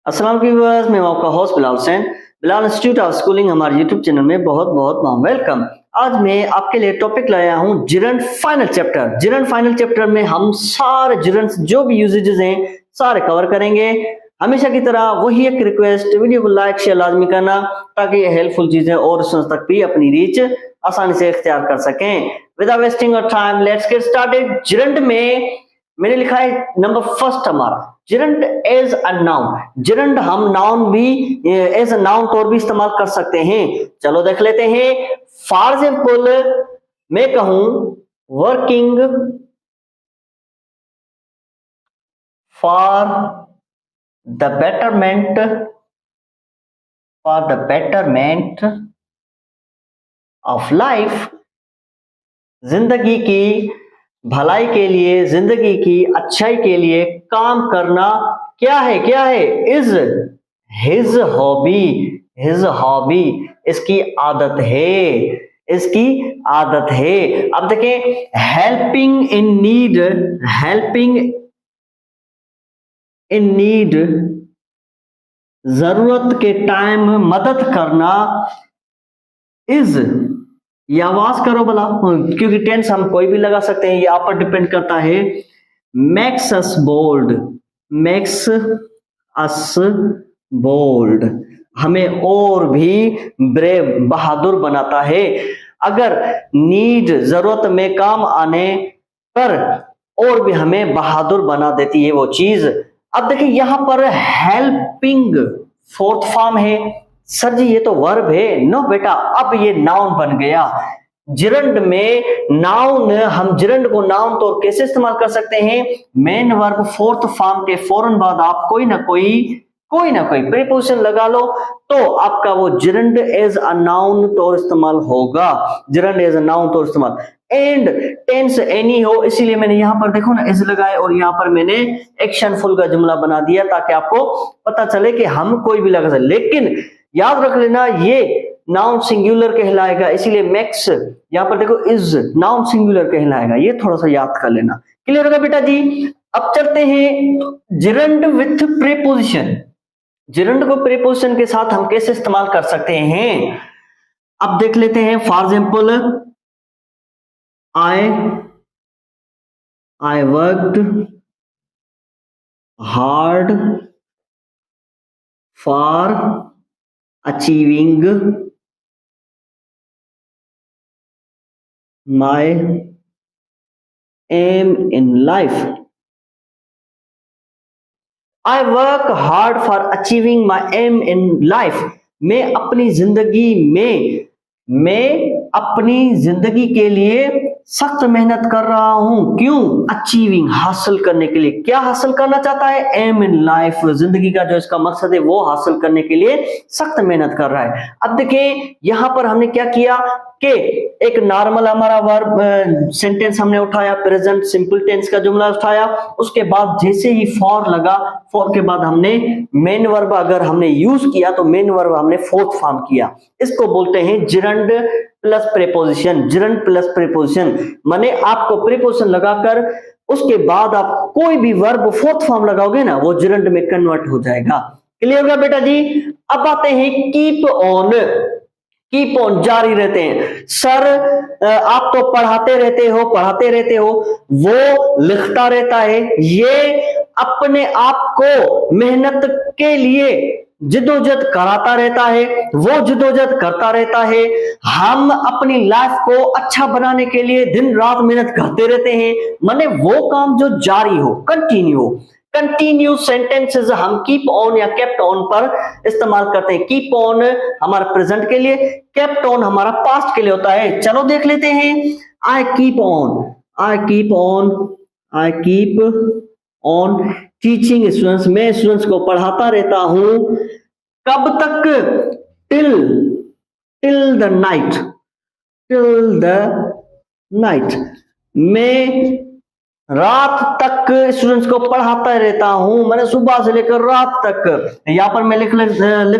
अस्सलाम व्यूअर्स, मैं आपका host Bilal Hussain. Bilal institute of schooling हमारे यूट्यूब चैनल में बहुत बहुत वेलकम। आज मैं आपके लिए टॉपिक लाया हूं gerund final chapter. Gerund final chapter में हम सारे जिरंड जो भी यूजेजेस हैं सारे कवर करेंगे। हमेशा की तरह वही एक रिक्वेस्ट, वीडियो को लाइक शेयर लाजमी करना ताकि ये हेल्पफुल चीजें और स्टूडेंट्स तक भी अपनी रीच आसानी से इख्तियार कर सकें। Without wasting of time let's get started. Gerund में मैंने लिखा है नंबर फर्स्ट हमारा gerund as a noun. Gerund हम नाउन भी एज अ नाउन तौर भी इस्तेमाल कर सकते हैं। चलो देख लेते हैं। फॉर एग्जाम्पल मैं कहूं working for the betterment of life, जिंदगी की भलाई के लिए, जिंदगी की अच्छाई के लिए काम करना क्या है इज हिज हॉबी, इसकी आदत है। अब देखें, हेल्पिंग इन नीड, जरूरत के टाइम मदद करना इज, ये आवाज करो भला, क्योंकि टेंस हम कोई भी लगा सकते हैं, ये आप पर डिपेंड करता है। मेक्स अस बोल्ड, हमें और भी ब्रेव, बहादुर बनाता है। अगर नीड, जरूरत में काम आने पर और भी हमें बहादुर बना देती है वो चीज। अब देखिए यहां पर हेल्पिंग फोर्थ फॉर्म है। सर जी ये तो वर्ब है। नो बेटा, अब ये नाउन बन गया। जिरंड में नाउन, हम जिरंड को नाउन तौर कैसे इस्तेमाल कर सकते हैं? मेन वर्ब फोर्थ फॉर्म के फौरन बाद आप कोई ना कोई प्रीपोजिशन लगा लो तो आपका वो जिरंड एज अ नाउन तौर इस्तेमाल होगा। जिरंड एज अ नाउन तौर इस्तेमाल। एंड टेंस एनी हो, इसीलिए मैंने यहां पर देखो ना एज लगाया और यहां पर मैंने एक्शन फुल का जुमला बना दिया ताकि आपको पता चले कि हम कोई भी लगा सकते। लेकिन याद रख लेना ये नाउन सिंगुलर कहलाएगा, इसीलिए मैक्स यहां पर देखो इज नाउन सिंगुलर कहलाएगा। ये थोड़ा सा याद कर लेना। क्लियर होगा बेटा जी? अब चलते हैं जिरंड विथ प्रीपोजिशन। जिरंड को प्रीपोजिशन के साथ हम कैसे इस्तेमाल कर सकते हैं अब देख लेते हैं। For example I worked hard for achieving my aim in life. I work hard for achieving my aim in life. मैं अपनी जिंदगी के लिए सख्त मेहनत कर रहा हूं। क्यों? अचीविंग, हासिल करने के लिए। क्या हासिल करना चाहता है? एम इन लाइफ, जिंदगी का जो इसका मकसद है वो हासिल करने के लिए सख्त मेहनत कर रहा है। अब देखें यहां पर हमने क्या किया कि एक नॉर्मल हमारा वर्ब सेंटेंस हमने उठाया, प्रेजेंट सिंपल टेंस का जुमला उठाया। उसके बाद जैसे ही फॉर लगा, फॉर के बाद हमने मेन वर्ब अगर हमने यूज किया तो मेन वर्ब हमने फोर्थ फॉर्म किया। इसको बोलते हैं gerund plus preposition. Gerund plus preposition माने आपको प्रीपोजिशन लगाकर उसके बाद आप कोई भी वर्ब फोर्थ फॉर्म लगाओगे ना, वो जिरंड में कन्वर्ट हो जाएगा। क्लियर होगा बेटा जी? अब आते हैं कीप ऑन। कीप ऑन, जारी रहते हैं। सर आप तो पढ़ाते रहते हो, वो लिखता रहता है। ये अपने आप को मेहनत के लिए जिदोजहद कराता रहता है, वो जिदोजहद करता रहता है। हम अपनी लाइफ को अच्छा बनाने के लिए दिन रात मेहनत करते रहते हैं। माने वो काम जो जारी हो, कंटिन्यू सेंटेंसेस हम कीप ऑन या केप्ट ऑन पर इस्तेमाल करते हैं। कीप ऑन हमारा प्रेजेंट के लिए, केप्ट ऑन हमारा पास्ट के लिए होता है। चलो देख लेते हैं। I keep on teaching students, मैं स्टूडेंट्स को पढ़ाता रहता हूं। कब तक? टिल द नाइट, मैं रात तक स्टूडेंट्स को पढ़ाता रहता हूं। मैंने सुबह से लेकर रात तक। यहां पर मैं लिख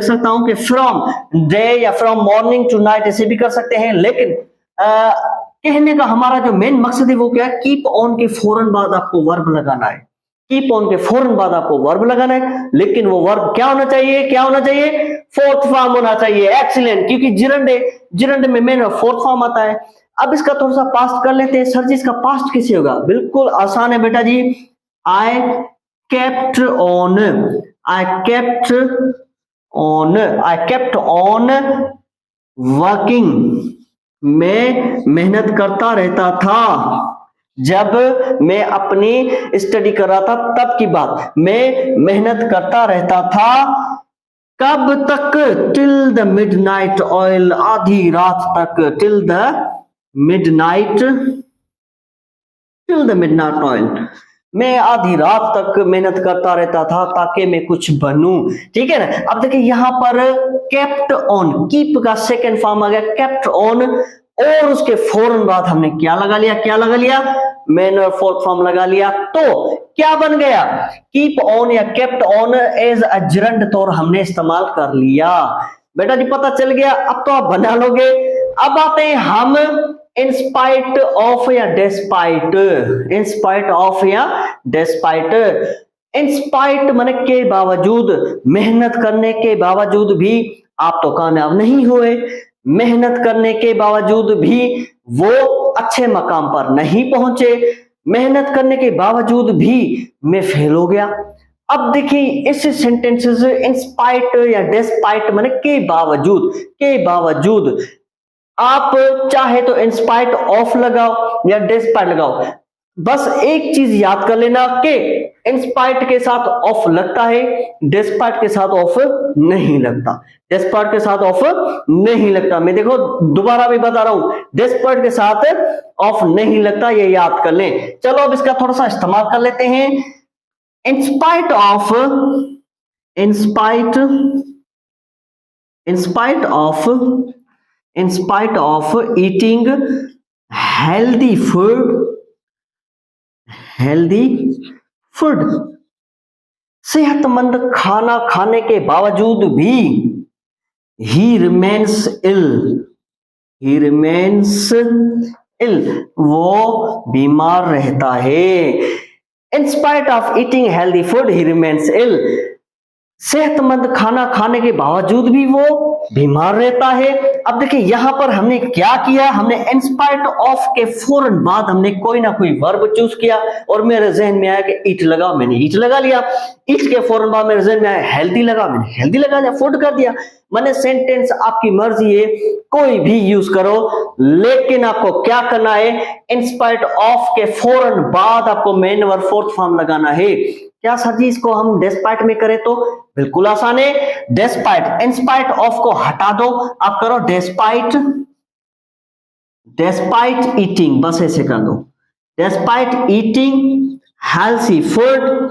सकता हूं कि फ्रॉम डे या फ्रॉम मॉर्निंग टू नाइट, ऐसे भी कर सकते हैं। लेकिन कहने का हमारा जो मेन मकसद है वो क्या है? कीप ऑन के फौरन बाद आपको वर्ब लगाना है। कीप ऑन के फौरन बाद आपको वर्ब लगाना है, लेकिन वो वर्ब क्या होना चाहिए, क्या होना चाहिए, फोर्थ फॉर्म होना चाहिए। एक्सीलेंट, क्योंकि जिरंड में मेन और फोर्थ फॉर्म आता है। अब इसका थोड़ा सा पास्ट कर लेते हैं। सर जी इसका पास्ट कैसे होगा? बिल्कुल आसान है बेटा जी। I kept on, I kept on working, मैं मेहनत करता रहता था। जब मैं अपनी स्टडी कर रहा था तब की बात, मैं मेहनत करता रहता था। कब तक? टिल द मिडनाइट ऑयल, आधी रात तक। टिल द मिडनाइट ऑयल, मैं आधी रात तक मेहनत करता रहता था ताकि मैं कुछ बनूं। ठीक है ना? अब देखिए यहां पर केप्ट ऑन, कीप का सेकंड फॉर्म आ गया केप्ट ऑन, और उसके फौरन बाद हमने क्या लगा लिया, मेन और फोर्थ फॉर्म लगा लिया। तो क्या बन गया? कीप ऑन या kept on as a gerund तौर हमने इस्तेमाल कर लिया। बेटा जी पता चल गया, अब तो आप बना लोगे। अब आते हैं हम इन स्पाइट ऑफ या डेस्पाइट, इन स्पाइट ऑफ या डेस्पाइट। इन स्पाइट माने के बावजूद, मेहनत करने के बावजूद भी आप तो कामयाब नहीं हुए, मेहनत करने के बावजूद भी वो अच्छे मकाम पर नहीं पहुंचे, मेहनत करने के बावजूद भी मैं फेल हो गया। अब देखिए इस सेंटेंसेस इन स्पाइट या डेस्पाइट माने के बावजूद, आप चाहे तो इन स्पाइट ऑफ लगाओ या डेस्पाइट लगाओ, बस एक चीज याद कर लेना कि इन स्पाइट के साथ ऑफ लगता है, डेस्पाइट के साथ ऑफ नहीं लगता, डेस्पाइट के साथ ऑफ नहीं लगता। मैं देखो दोबारा भी बता रहा हूं, डेस्पाइट के साथ ऑफ नहीं लगता, ये याद कर लें। चलो अब इसका थोड़ा सा इस्तेमाल कर लेते हैं। इन spite of eating healthy food, सेहतमंद खाना खाने के बावजूद भी ही रिमेन्स इल, वो बीमार रहता है। In spite of eating healthy food ही रिमेन्स इल, सेहतमंद खाना खाने के बावजूद भी वो बीमार रहता है। अब देखिए यहां पर हमने क्या किया, हमने इन स्पाइट ऑफ के फौरन बाद हमने कोई ना कोई वर्ब चूज किया, और मेरे जहन में आया कि ईट लगा, मैंने ईट लगा लिया। ईट के फौरन बाद मेरे जहन में आया हेल्दी लगा, मैंने हेल्दी लगा लिया, फूड कर दिया। मैंने सेंटेंस आपकी मर्जी है, कोई भी यूज करो, लेकिन आपको क्या करना है, इन स्पाइट ऑफ के फौरन बाद आपको मेन वर्ब फोर्थ फॉर्म लगाना है। क्या सर जी इसको हम डेस्पाइट में करें तो? बिल्कुल आसान है। डेस्पाइट, इन स्पाइट ऑफ को हटा दो, आप करो डेस्पाइट ईटिंग, बस ऐसे कर दो, डेस्पाइट ईटिंग हेल्थी फूड।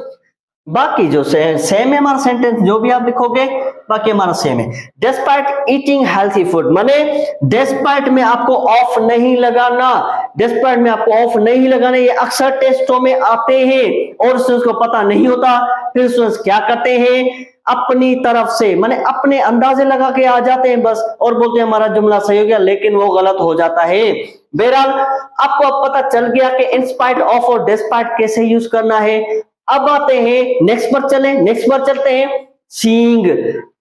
बाकी जो सेम है हमारा सेंटेंस, जो भी आप लिखोगे बाकी हमारा सेम है। डेस्पाइट ईटिंग हेल्थी फूड माने डेस्पाइट में आपको ऑफ नहीं लगाना, डेस्पाइट में आपको ऑफ नहीं लगाना। ये अक्सर टेस्टों में आते हैं और स्टूडेंट्स को पता नहीं होता, फिर स्टूडेंट्स क्या करते हैं, अपनी तरफ से माने अपने अंदाजे लगा के आ जाते हैं बस, और बोलते हैं हमारा जुमला सही हो गया, लेकिन वो गलत हो जाता है। बहरहाल आपको अब पता चल गया कि इन स्पाइट ऑफ और डेस्पाइट कैसे यूज करना है। अब आते हैं नेक्स्ट पर चलते हैं। सीइंग,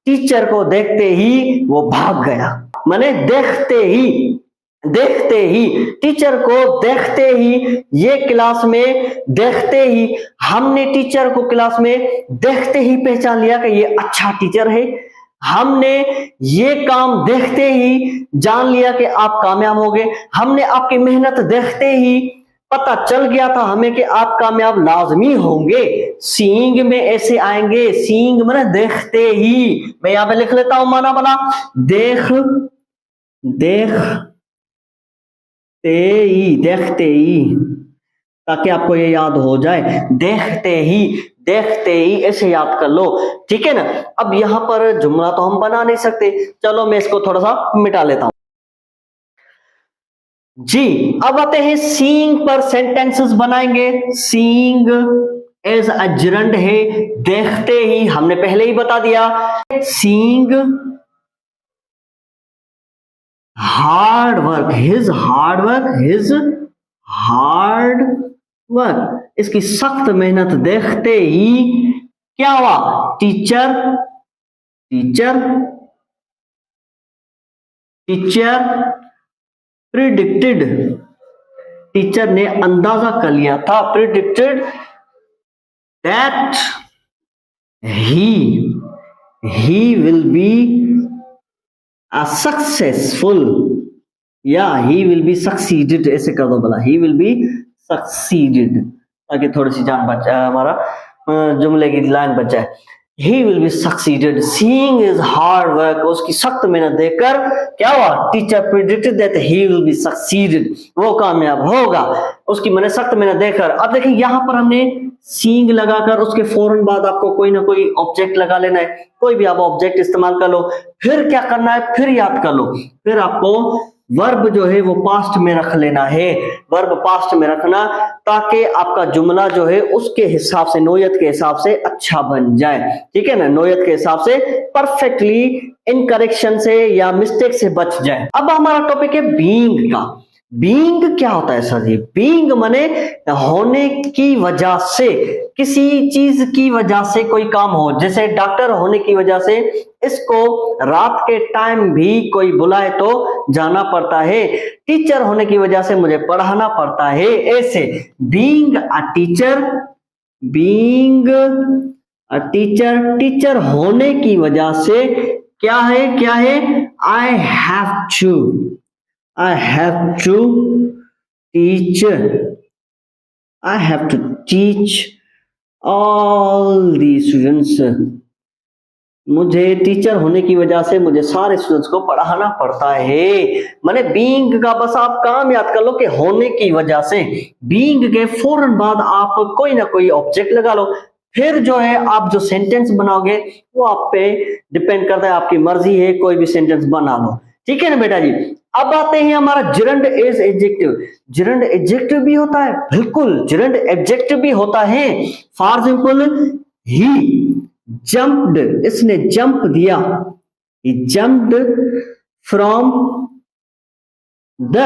टीचर को देखते ही वो भाग गया, माने देखते ही टीचर को देखते ही, ये क्लास में देखते ही, हमने टीचर को क्लास में देखते ही पहचान लिया कि ये अच्छा टीचर है। हमने ये काम देखते ही जान लिया कि आप कामयाब हो गए। हमने आपकी मेहनत देखते ही पता चल गया था हमें कि आप कामयाब लाजमी होंगे। सीइंग में ऐसे आएंगे, सीइंग माने देखते ही। मैं यहां पे लिख लेता हूं माना बना, देखते ही, ताकि आपको ये याद हो जाए। देखते ही ऐसे याद कर लो, ठीक है ना। अब यहां पर जुमला तो हम बना नहीं सकते, चलो मैं इसको थोड़ा सा मिटा लेता हूं जी। अब आते हैं सीइंग पर, सेंटेंसेस बनाएंगे। सीइंग एज अ जिरंड है, देखते ही हमने पहले ही बता दिया। Seeing hard work, his hard work इसकी सख्त मेहनत देखते ही क्या हुआ? Teacher teacher teacher predicted, teacher ने अंदाजा कर लिया था, predicted that he will be a successful, या he will be succeeded, ऐसे कर दो भला, he will be succeeded, ताकि थोड़ी सी जान बच जाए, हमारा जुमले की लाइन बच जाए। he will be succeeded seeing his hard work, उसकी सख्त मेहनत देखकर क्या हुआ? Teacher predicted that he will be succeeded, वो कामयाब होगा उसकी मैंने सख्त मेहनत देखकर। अब देखिए यहाँ पर हमने सीइंग लगाकर उसके फौरन बाद आपको कोई ना कोई ऑब्जेक्ट लगा लेना है, कोई भी आप ऑब्जेक्ट इस्तेमाल कर लो, फिर क्या करना है? फिर याद कर लो, फिर आपको वर्ब जो है वो पास्ट में रख लेना है, वर्ब पास्ट में रखना, ताकि आपका जुमला जो है उसके हिसाब से, नोयत के हिसाब से अच्छा बन जाए, ठीक है ना, नोयत के हिसाब से परफेक्टली इनकरेक्शन से या मिस्टेक से बच जाए। अब हमारा टॉपिक है बीइंग का। बीइंग क्या होता है सर जी? बीइंग माने होने की वजह से, किसी चीज की वजह से कोई काम हो, जैसे डॉक्टर होने की वजह से इसको रात के टाइम भी कोई बुलाए तो जाना पड़ता है, टीचर होने की वजह से मुझे पढ़ाना पड़ता है, ऐसे being a teacher, being a teacher, teacher होने की वजह से क्या है? क्या है? आई have to teach, I have to teach all the students, मुझे टीचर होने की वजह से मुझे सारे स्टूडेंट्स को पढ़ाना पड़ता है। माने बीइंग का बस आप काम याद कर लो कि होने की वजह से, बीइंग के फौरन बाद आप कोई ना कोई ऑब्जेक्ट लगा लो, फिर जो है आप जो सेंटेंस बनाओगे वो आप पे डिपेंड करता है, आपकी मर्जी है, कोई भी सेंटेंस बना लो, ठीक है ना बेटा जी। अब आते हैं हमारा gerund as adjective. Gerund adjective भी होता है, बिल्कुल, जिरंड एडजेक्टिव भी होता है। फॉर एग्जाम्पल, ही जंप्ड, इसने जंप दिया, he jumped from the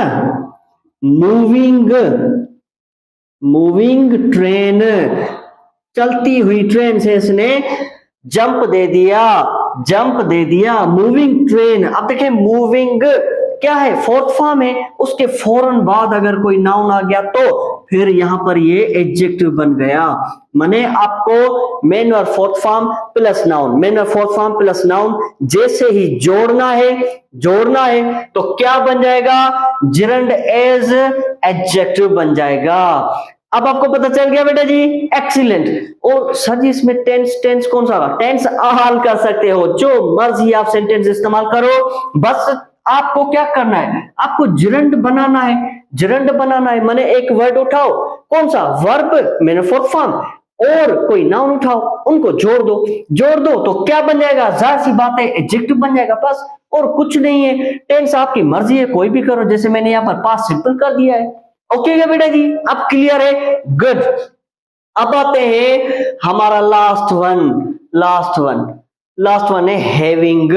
moving train, चलती हुई ट्रेन से इसने जंप दे दिया, मूविंग ट्रेन। अब देखिए मूविंग क्या है? फोर्थ फॉर्म है, उसके फौरन बाद अगर कोई नाउन आ गया तो फिर यहां पर ये एडजेक्टिव बन गया। माने आपको मेन और fourth form plus noun, main और फोर्थ फॉर्म प्लस नाउन जैसे ही जोड़ना है तो क्या बन जाएगा? जिरंड एज एडजेक्टिव बन जाएगा। अब आपको पता चल गया बेटा जी, एक्सीलेंट। और सर जी इसमें टेंस कौन सा होगा? टेंस आहाल कर सकते हो, जो मर्जी आप सेंटेंस इस्तेमाल करो, बस आपको क्या करना है? आपको जिरंड बनाना है। माने एक वर्ड उठाओ, कौन सा? वर्ब, मैंने फोर्थ फॉर्म, और कोई नाउन उठाओ, उनको जोड़ दो तो क्या बन जाएगा? जाहिर सी बात है एडजेक्टिव बन जाएगा, बस और कुछ नहीं है। टेंस आपकी मर्जी है, कोई भी करो, जैसे मैंने यहाँ पर पास्ट सिंपल कर दिया है। ओके क्या बेटा जी? अब क्लियर है? गुड। अब आते हैं हमारा लास्ट वन है हैविंग।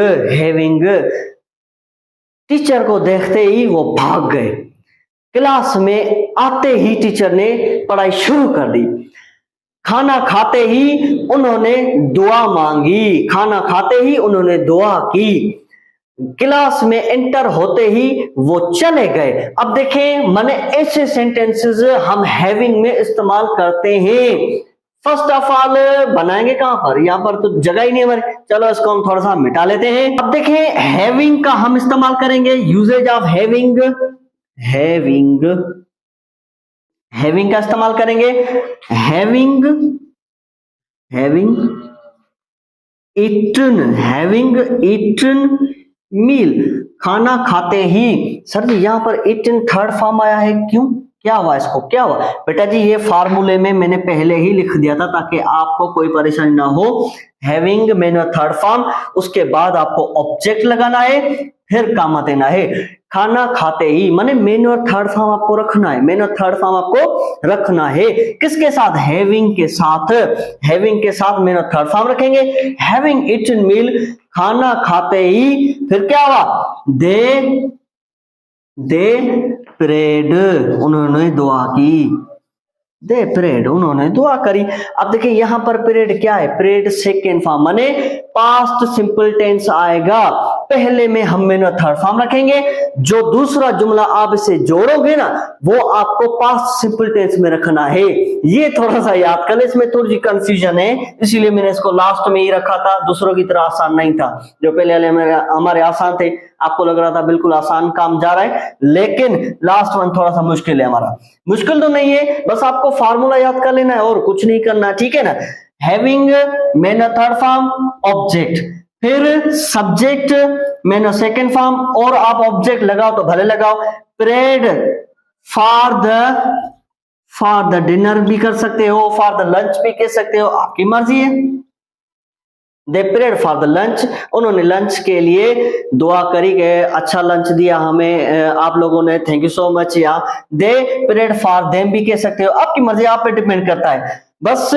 टीचर को देखते ही वो भाग गए, क्लास में आते ही टीचर ने पढ़ाई शुरू कर दी, खाना खाते ही उन्होंने दुआ की, क्लास में एंटर होते ही वो चले गए। अब देखें, माने ऐसे सेंटेंसेस हम हैविंग में इस्तेमाल करते हैं। फर्स्ट ऑफ ऑल बनाएंगे कहां पर? यहां पर तो जगह ही नहीं हमारी, चलो इसको हम थोड़ा सा मिटा लेते हैं। अब देखें हैविंग का हम इस्तेमाल करेंगे, यूजेज ऑफ हैविंग का इस्तेमाल करेंगे। हैविंग ईटन मील, खाना खाते ही। सर जी यहाँ पर ईटन थर्ड फॉर्म आया है, क्यों? क्या हुआ इसको? क्या हुआ बेटा जी? ये फार्मूले में मैंने पहले ही लिख दिया था ताकि आपको कोई परेशानी ना हो। हैविंग मैंने थर्ड फॉर्म, उसके बाद आपको ऑब्जेक्ट लगाना है, फिर कामा देना है। खाना खाते ही माने मेन और थर्ड फॉर्म आपको रखना है। किसके साथ? हैविंग के साथ मेन और थर्ड फॉर्म रखेंगे। हैविंग ईटन मील, खाना खाते ही, फिर क्या हुआ? दे प्रेड, उन्होंने दुआ की। दे प्रेड, उन्होंने दुआ करी। अब देखिए यहाँ पर प्रेड क्या है, प्रेड सेकेंड फॉर्म माने पास्ट सिंपल टेंस आएगा, पहले में हम में थर्ड फॉर्म रखेंगे। जो दूसरा जुमला आप इसे जोड़ोगे ना वो आपको पास्ट सिंपल टेंस में रखना है। ये थोड़ा सा याद कर ले, इसमें थोड़ी सी कंफ्यूजन है, इसीलिए मैंने इसको लास्ट में ही रखा था, दूसरों की तरह आसान नहीं था। जो पहले वाले हमारे आसान थे, आपको लग रहा था बिल्कुल आसान काम जा रहा है, लेकिन लास्ट वन थोड़ा सा मुश्किल है। हमारा मुश्किल तो नहीं है, बस आपको फार्मूला याद कर लेना है और कुछ नहीं करना, ठीक है ना। Having man third form object, फिर सब्जेक्ट मैन सेकेंड फॉर्म, और आप ऑब्जेक्ट लगाओ तो भले लगाओ। प्रेड फॉर द डिनर भी कर सकते हो, फॉर द लंच भी कह सकते हो, आपकी मर्जी है। दे प्रेड फॉर द लंच, उन्होंने लंच के लिए दुआ करी गए, अच्छा लंच दिया हमें आप लोगों ने, थैंक यू सो मच। या दे प्रेड फॉर देम भी कह सकते हो, आपकी मर्जी, आप पे डिपेंड करता है। बस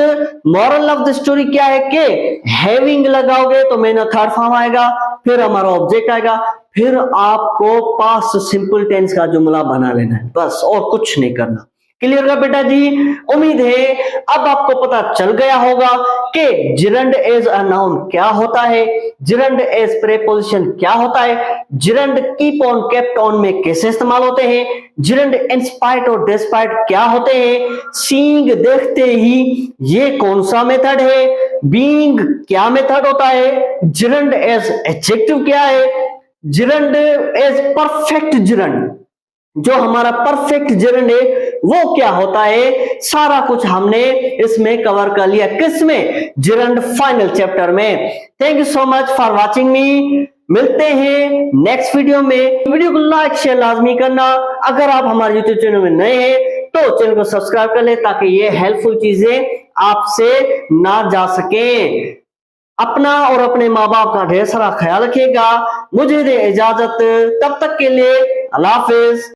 मॉरल ऑफ द स्टोरी क्या है कि हैविंग लगाओगे तो मैंने थर्ड फॉर्म आएगा, फिर हमारा ऑब्जेक्ट आएगा, फिर आपको पास्ट सिंपल टेंस का जुमला बना लेना है, बस और कुछ नहीं करना। क्लियर है बेटा जी? उम्मीद है अब आपको पता चल गया होगा कि जिरंड एज अ नाउन क्या होता है, जिरंड एज प्रेपोजिशन क्या होता है, gerund keep on kept on में कैसे इस्तेमाल होते हैं, जिरंड इंस्पाइट और डिस्पाइट क्या होते हैं, सीइंग देखते ही ये कौन सा मेथड है, बीइंग क्या मेथड होता है, जिरंड एज एडजेक्टिव क्या है, जिरंड एज परफेक्ट जिरंड, जो हमारा परफेक्ट जिरंड है वो क्या होता है, सारा कुछ हमने इसमें कवर कर लिया। किसमें? जिरंड फाइनल चैप्टर में। Thank you so much for watching me. मिलते हैं नेक्स्ट वीडियो में। वीडियो को लाइक शेयर लाजमी करना। अगर आप हमारे यूट्यूब चैनल में नए हैं तो चैनल को सब्सक्राइब कर ले ताकि ये हेल्पफुल चीजें आपसे ना जा सके। अपना और अपने माँ बाप का ढेर सारा ख्याल रखिएगा। मुझे दे इजाजत, तब तक के लिए अल्लाह हाफिज।